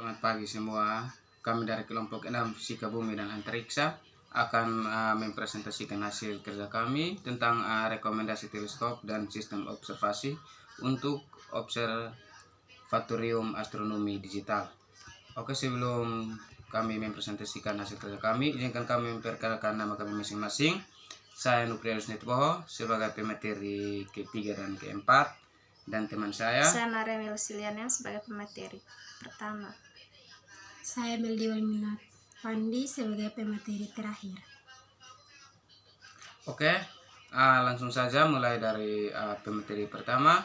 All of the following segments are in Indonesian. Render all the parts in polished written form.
Selamat pagi semua. Kami dari kelompok 6 Fisika Bumi dan Antariksa akan mempresentasikan hasil kerja kami tentang rekomendasi teleskop dan sistem observasi untuk observatorium astronomi digital. Oke, sebelum kami mempresentasikan hasil kerja kami, izinkan kami memperkenalkan nama kami masing-masing. Saya Nuprianus Nitboho sebagai pemateri ketiga dan keempat, dan teman saya Maria Melusiliana sebagai pemateri pertama. Saya Meldi Walminat Pandi sebagai pemateri terakhir. Oke, langsung saja mulai dari pemateri pertama.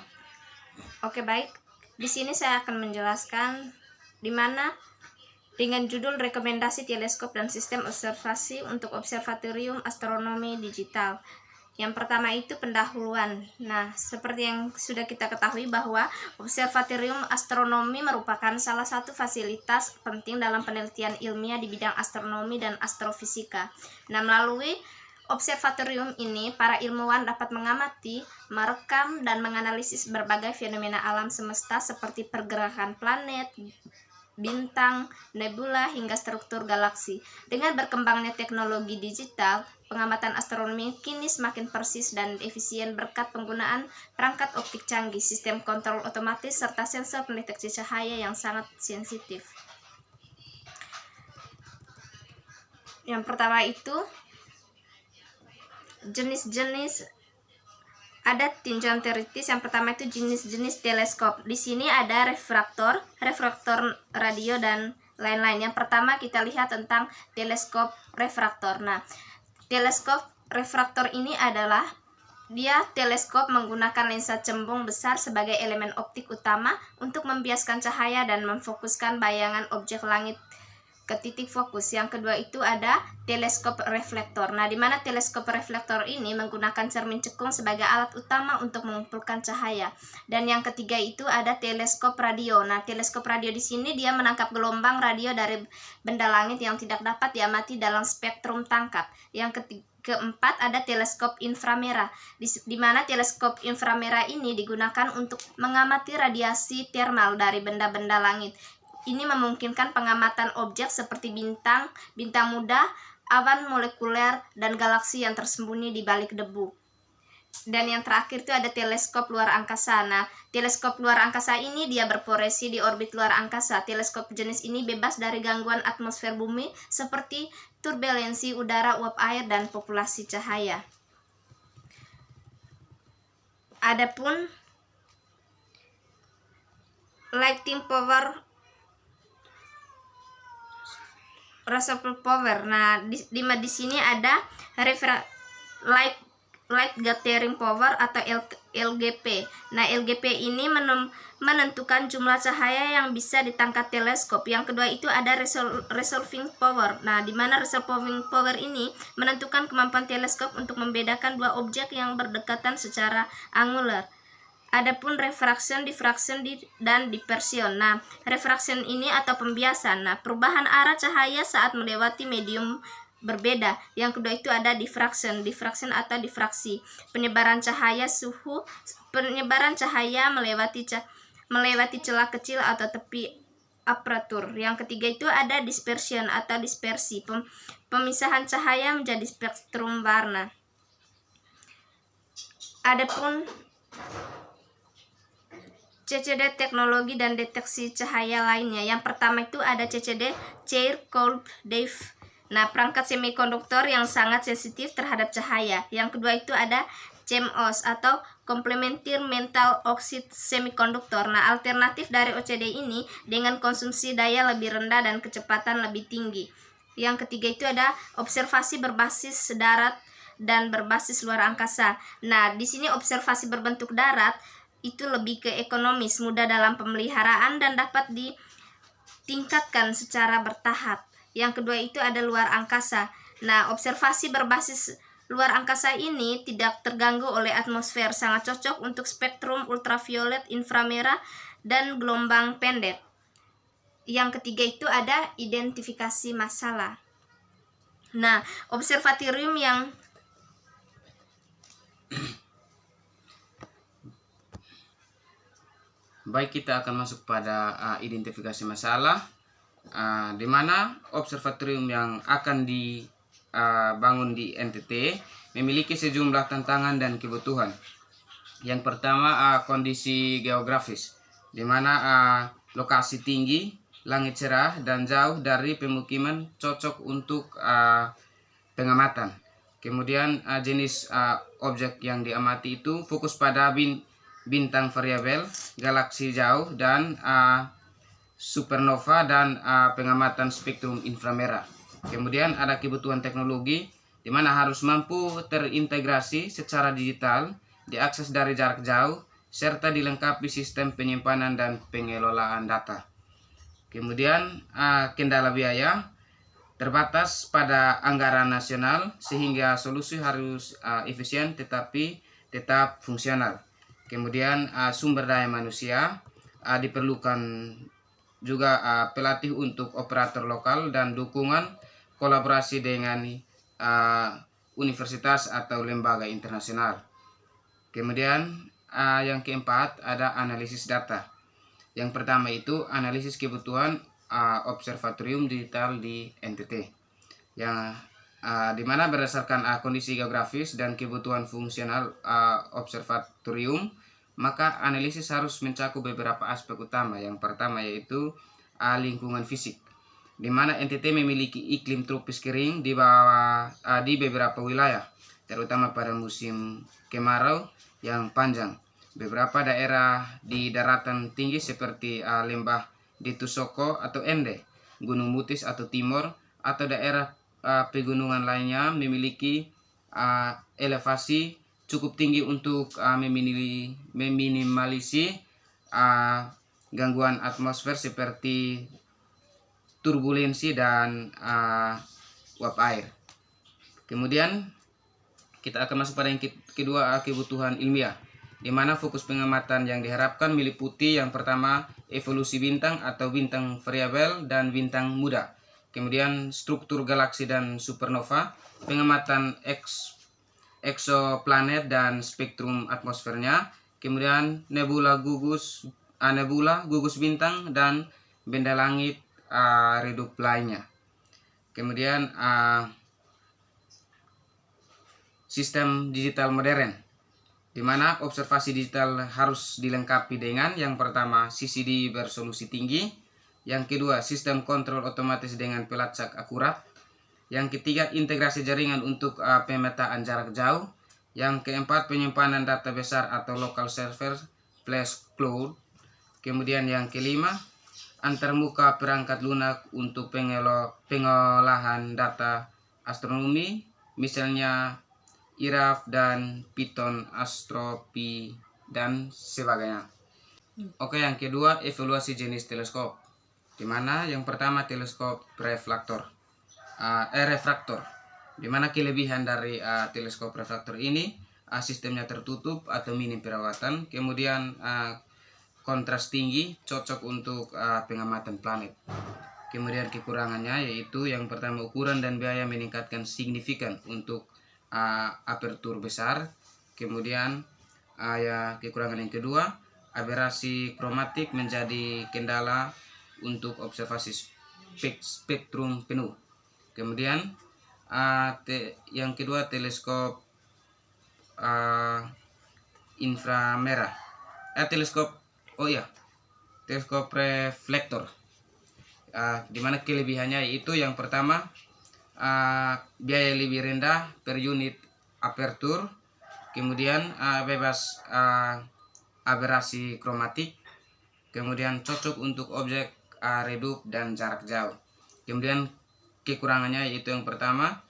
Oke, baik. Di sini saya akan menjelaskan di mana dengan judul rekomendasi teleskop dan sistem observasi untuk observatorium astronomi digital. Yang pertama itu pendahuluan. Nah, seperti yang sudah kita ketahui bahwa observatorium astronomi merupakan salah satu fasilitas penting dalam penelitian ilmiah di bidang astronomi dan astrofisika. Nah, melalui observatorium ini, para ilmuwan dapat mengamati, merekam, dan menganalisis berbagai fenomena alam semesta seperti pergerakan planet, bintang, nebula, hingga struktur galaksi. Dengan berkembangnya teknologi digital, pengamatan astronomi kini semakin persis dan efisien berkat penggunaan perangkat optik canggih, sistem kontrol otomatis, serta sensor pendeteksi cahaya yang sangat sensitif. Yang pertama itu jenis-jenis, ada tinjauan teoritis. Yang pertama itu jenis-jenis teleskop. Di sini ada refraktor radio, dan lain-lain. Yang pertama kita lihat tentang teleskop refraktor. Nah, teleskop refraktor ini adalah teleskop menggunakan lensa cembung besar sebagai elemen optik utama untuk membiaskan cahaya dan memfokuskan bayangan objek langit ke titik fokus. Yang kedua itu ada teleskop reflektor. Nah, di mana teleskop reflektor ini menggunakan cermin cekung sebagai alat utama untuk mengumpulkan cahaya. Dan yang ketiga itu ada teleskop radio. Nah, teleskop radio di sini dia menangkap gelombang radio dari benda langit yang tidak dapat diamati dalam spektrum tangkap. Yang keempat ada teleskop inframerah, di mana teleskop inframerah ini digunakan untuk mengamati radiasi termal dari benda-benda langit. Ini memungkinkan pengamatan objek seperti bintang, bintang muda, awan molekuler, dan galaksi yang tersembunyi di balik debu. Dan yang terakhir itu ada teleskop luar angkasa. Nah, teleskop luar angkasa ini dia berporesi di orbit luar angkasa. Teleskop jenis ini bebas dari gangguan atmosfer bumi seperti turbulensi udara, uap air, dan populasi cahaya. Adapun lighting power, reservoir power. Nah, di sini ada light gathering power atau LGP. Nah, LGP ini menentukan jumlah cahaya yang bisa ditangkap teleskop. Yang kedua itu ada resolving power. Nah, di mana resolving power ini menentukan kemampuan teleskop untuk membedakan dua objek yang berdekatan secara angular. Adapun refraction, diffraction, dan dispersion. Nah, refraction ini atau pembiasan. Nah, perubahan arah cahaya saat melewati medium berbeda. Yang kedua itu ada diffraction atau difraksi. Penyebaran cahaya melewati celah kecil atau tepi aparatur. Yang ketiga itu ada dispersion atau dispersi. Pemisahan cahaya menjadi spektrum warna. Adapun CCD teknologi dan deteksi cahaya lainnya. Yang pertama itu ada CCD, Chair Cold Dave. Nah, perangkat semikonduktor yang sangat sensitif terhadap cahaya. Yang kedua itu ada CMOS atau Complementary Metal Oxide Semiconductor. Nah, alternatif dari OCD ini dengan konsumsi daya lebih rendah dan kecepatan lebih tinggi. Yang ketiga itu ada observasi berbasis darat dan berbasis luar angkasa. Nah, di sini observasi berbentuk darat itu lebih ke ekonomis, mudah dalam pemeliharaan, dan dapat ditingkatkan secara bertahap. Yang kedua itu ada luar angkasa. Nah, observasi berbasis luar angkasa ini tidak terganggu oleh atmosfer, sangat cocok untuk spektrum ultraviolet, inframerah, dan gelombang pendek. Yang ketiga itu ada identifikasi masalah. Nah, observatorium yang baik, kita akan masuk pada identifikasi masalah. Di mana observatorium yang akan dibangun di NTT memiliki sejumlah tantangan dan kebutuhan. Yang pertama, kondisi geografis, di mana lokasi tinggi, langit cerah, dan jauh dari pemukiman cocok untuk pengamatan. Kemudian jenis objek yang diamati itu fokus pada bintang variabel, galaksi jauh, dan supernova, dan pengamatan spektrum inframerah. Kemudian ada kebutuhan teknologi, di mana harus mampu terintegrasi secara digital, diakses dari jarak jauh, serta dilengkapi sistem penyimpanan dan pengelolaan data. Kemudian kendala biaya, terbatas pada anggaran nasional, sehingga solusi harus efisien tetapi tetap fungsional. Kemudian sumber daya manusia, diperlukan juga pelatih untuk operator lokal dan dukungan kolaborasi dengan universitas atau lembaga internasional. Kemudian yang keempat ada analisis data. Yang pertama itu analisis kebutuhan observatorium digital di NTT, yang dimana berdasarkan kondisi geografis dan kebutuhan fungsional observatorium, maka analisis harus mencakup beberapa aspek utama. Yang pertama yaitu lingkungan fisik, di mana NTT memiliki iklim tropis kering di beberapa wilayah, terutama pada musim kemarau yang panjang. Beberapa daerah di daratan tinggi seperti lembah Ditusoko atau Ende, Gunung Mutis atau Timor, atau daerah pegunungan lainnya memiliki elevasi cukup tinggi untuk meminimalisir gangguan atmosfer seperti turbulensi dan uap air. Kemudian kita akan masuk pada yang kedua, kebutuhan ilmiah, di mana fokus pengamatan yang diharapkan meliputi yang pertama evolusi bintang atau bintang variabel dan bintang muda, kemudian struktur galaksi dan supernova, pengamatan eksoplanet dan spektrum atmosfernya, kemudian nebula gugus bintang dan benda langit redup lainnya. Kemudian sistem digital modern, di mana observasi digital harus dilengkapi dengan yang pertama CCD bersolusi tinggi, yang kedua sistem kontrol otomatis dengan pelacak akurat, yang ketiga integrasi jaringan untuk pemetaan jarak jauh, yang keempat penyimpanan data besar atau local server flash cloud, kemudian yang kelima antarmuka perangkat lunak untuk pengolahan data astronomi, misalnya IRAF dan Python Astropy dan sebagainya. Oke, yang kedua evaluasi jenis teleskop, di mana yang pertama teleskop refraktor, di mana kelebihan dari teleskop refraktor ini sistemnya tertutup atau minim perawatan, kemudian kontras tinggi, cocok untuk pengamatan planet. Kemudian kekurangannya yaitu yang pertama ukuran dan biaya meningkatkan signifikan untuk apertur besar. Kemudian kekurangan yang kedua, aberrasi kromatik menjadi kendala untuk observasi spektrum penuh. Kemudian yang kedua teleskop inframerah, teleskop reflektor, di mana kelebihannya yaitu yang pertama biaya lebih rendah per unit apertur, kemudian bebas aberrasi kromatik, kemudian cocok untuk objek redup dan jarak jauh. Kemudian kekurangannya yaitu yang pertama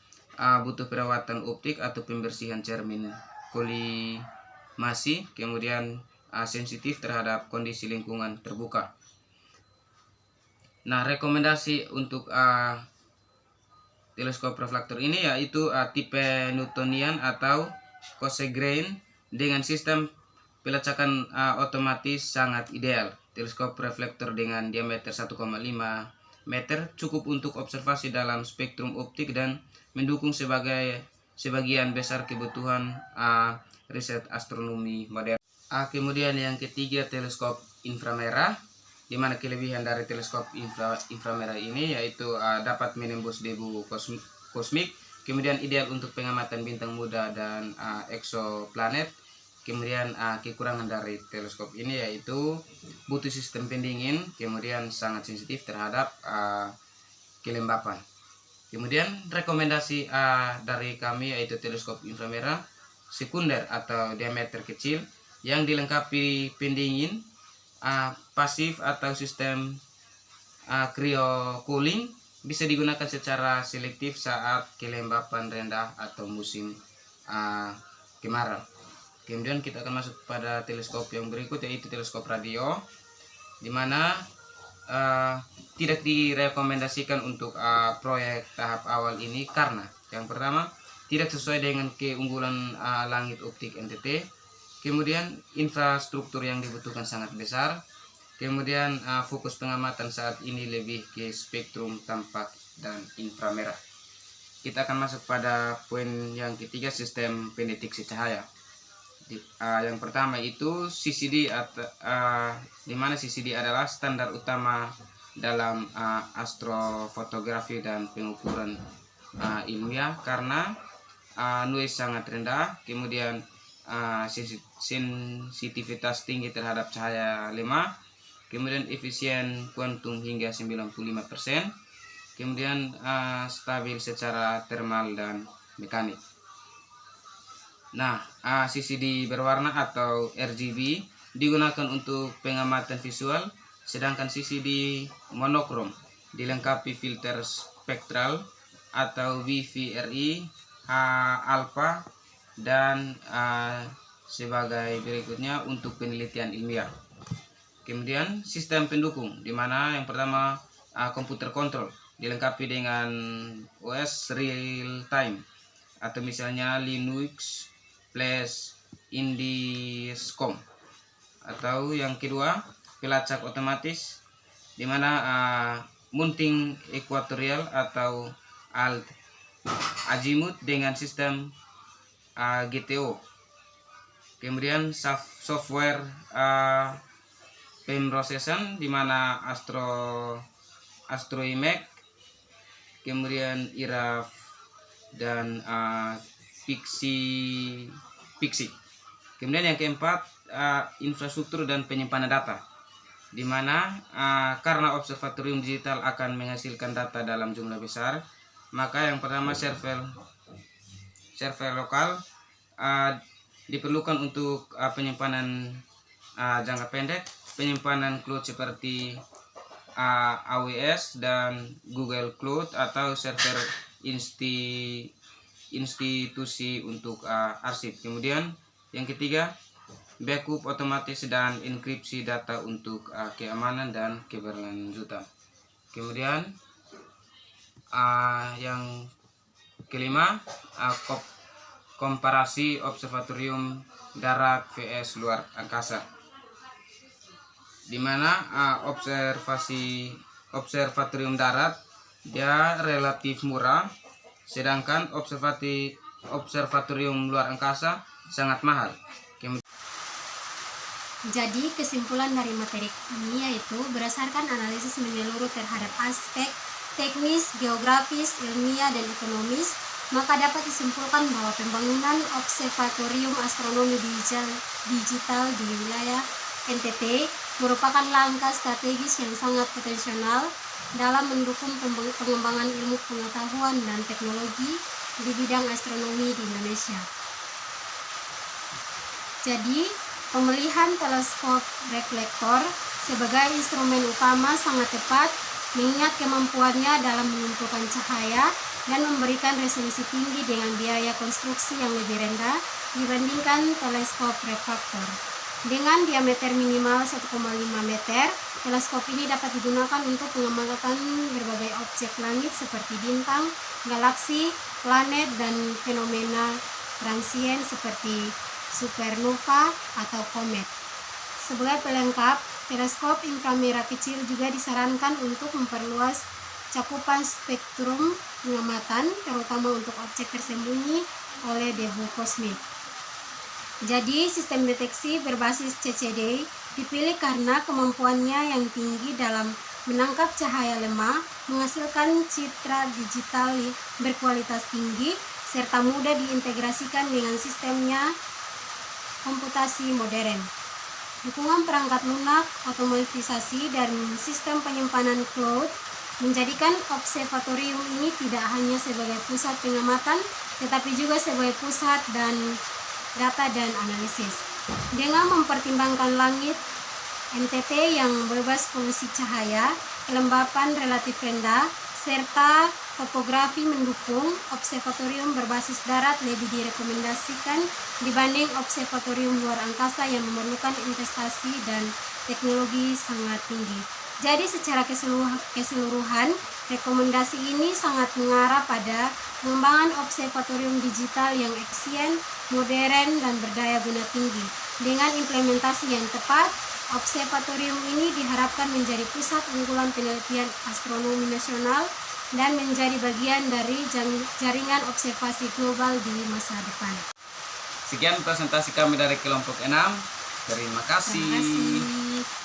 butuh perawatan optik atau pembersihan cermin kolimasi, kemudian sensitif terhadap kondisi lingkungan terbuka. Nah, rekomendasi untuk teleskop reflektor ini yaitu tipe Newtonian atau Cassegrain dengan sistem pelacakan otomatis sangat ideal. Teleskop reflektor dengan diameter 1,5 meter cukup untuk observasi dalam spektrum optik dan mendukung sebagian besar kebutuhan riset astronomi modern. Kemudian yang ketiga teleskop inframerah, Di mana kelebihan dari teleskop inframerah ini yaitu dapat menembus debu kosmik, kemudian ideal untuk pengamatan bintang muda dan eksoplanet. Kemudian kekurangan dari teleskop ini yaitu butuh sistem pendingin, kemudian sangat sensitif terhadap kelembapan. Kemudian rekomendasi dari kami yaitu teleskop inframerah sekunder atau diameter kecil yang dilengkapi pendingin pasif atau sistem cryo cooling, bisa digunakan secara selektif saat kelembapan rendah atau musim kemarau. Kemudian kita akan masuk pada teleskop yang berikut yaitu teleskop radio, di mana tidak direkomendasikan untuk proyek tahap awal ini karena yang pertama tidak sesuai dengan keunggulan langit optik NTT, kemudian infrastruktur yang dibutuhkan sangat besar, kemudian fokus pengamatan saat ini lebih ke spektrum tampak dan inframerah. Kita akan masuk pada poin yang ketiga, sistem pendeteksi cahaya. Yang pertama itu CCD, di mana CCD adalah standar utama dalam astrofotografi dan pengukuran ilmiah karena noise sangat rendah, kemudian sensitivitas tinggi terhadap cahaya lemah, kemudian efisien kuantum hingga 95%, kemudian stabil secara termal dan mekanik. Nah, CCD berwarna atau RGB digunakan untuk pengamatan visual, sedangkan CCD monokrom dilengkapi filter spektral atau WVRI, alpha, dan sebagai berikutnya untuk penelitian ilmiah. Kemudian sistem pendukung, di mana yang pertama komputer kontrol dilengkapi dengan OS real time atau misalnya Linux plus Indiscom, atau yang kedua pelacak otomatis, di mana mounting equatorial atau alt azimuth dengan sistem GTO. Kemudian software pemrosesan, di mana AstroIMAC, kemudian IRAF dan Pixie. Kemudian yang keempat infrastruktur dan penyimpanan data, di mana karena observatorium digital akan menghasilkan data dalam jumlah besar, maka yang pertama server lokal diperlukan untuk penyimpanan jangka pendek, penyimpanan cloud seperti AWS dan Google Cloud atau server institusi untuk arsip. Kemudian yang ketiga backup otomatis dan enkripsi data untuk keamanan dan keberlanjutan. Kemudian yang kelima komparasi observatorium darat vs luar angkasa, di mana observatorium darat dia relatif murah, sedangkan observatorium luar angkasa sangat mahal. Jadi kesimpulan dari materi ini yaitu berdasarkan analisis menyeluruh terhadap aspek teknis, geografis, ilmiah, dan ekonomis, maka dapat disimpulkan bahwa pembangunan observatorium astronomi digital di wilayah NTT merupakan langkah strategis yang sangat potensial dalam mendukung pengembangan ilmu pengetahuan dan teknologi di bidang astronomi di Indonesia. Jadi, pemilihan teleskop reflektor sebagai instrumen utama sangat tepat mengingat kemampuannya dalam mengumpulkan cahaya dan memberikan resolusi tinggi dengan biaya konstruksi yang lebih rendah dibandingkan teleskop refraktor. Dengan diameter minimal 1,5 meter, teleskop ini dapat digunakan untuk mengamatan berbagai objek langit seperti bintang, galaksi, planet, dan fenomena transien seperti supernova atau komet. Sebagai pelengkap, teleskop inframerah kecil juga disarankan untuk memperluas cakupan spektrum pengamatan, terutama untuk objek tersembunyi oleh debu kosmik. Jadi, sistem deteksi berbasis CCD Dipilih karena kemampuannya yang tinggi dalam menangkap cahaya lemah, menghasilkan citra digital berkualitas tinggi, serta mudah diintegrasikan dengan sistemnya komputasi modern. Dukungan perangkat lunak, otomatisasi, dan sistem penyimpanan cloud menjadikan observatorium ini tidak hanya sebagai pusat pengamatan, tetapi juga sebagai pusat dan data dan analisis. Dengan mempertimbangkan langit NTT yang bebas polusi cahaya, kelembapan relatif rendah, serta topografi mendukung, observatorium berbasis darat lebih direkomendasikan dibanding observatorium luar angkasa yang memerlukan investasi dan teknologi sangat tinggi. Jadi secara keseluruhan, rekomendasi ini sangat mengarah pada pengembangan observatorium digital yang efisien, modern, dan berdaya guna tinggi. Dengan implementasi yang tepat, observatorium ini diharapkan menjadi pusat unggulan penelitian astronomi nasional dan menjadi bagian dari jaringan observasi global di masa depan. Sekian presentasi kami dari kelompok 6. Terima kasih. Terima kasih.